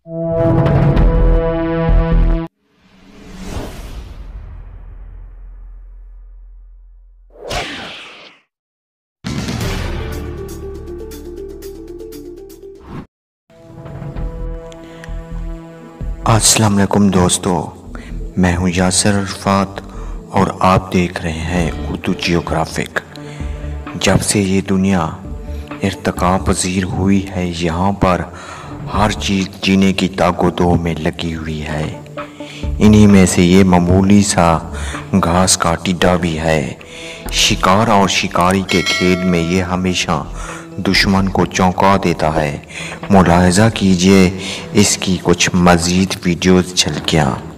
अस्सलाम वालेकुम दोस्तों, मैं हूं यासिर अरफात और आप देख रहे हैं उर्दू जियोग्राफिक। जब से ये दुनिया इर्तिका पजीर हुई है, यहाँ पर हर चीज़ जीने की तागोदो में लगी हुई है। इन्हीं में से ये मामूली सा घास का टिड्डा भी है। शिकार और शिकारी के खेल में ये हमेशा दुश्मन को चौंका देता है। मुलाहिज़ा कीजिए इसकी कुछ मज़ीद वीडियोज़ झलकियाँ।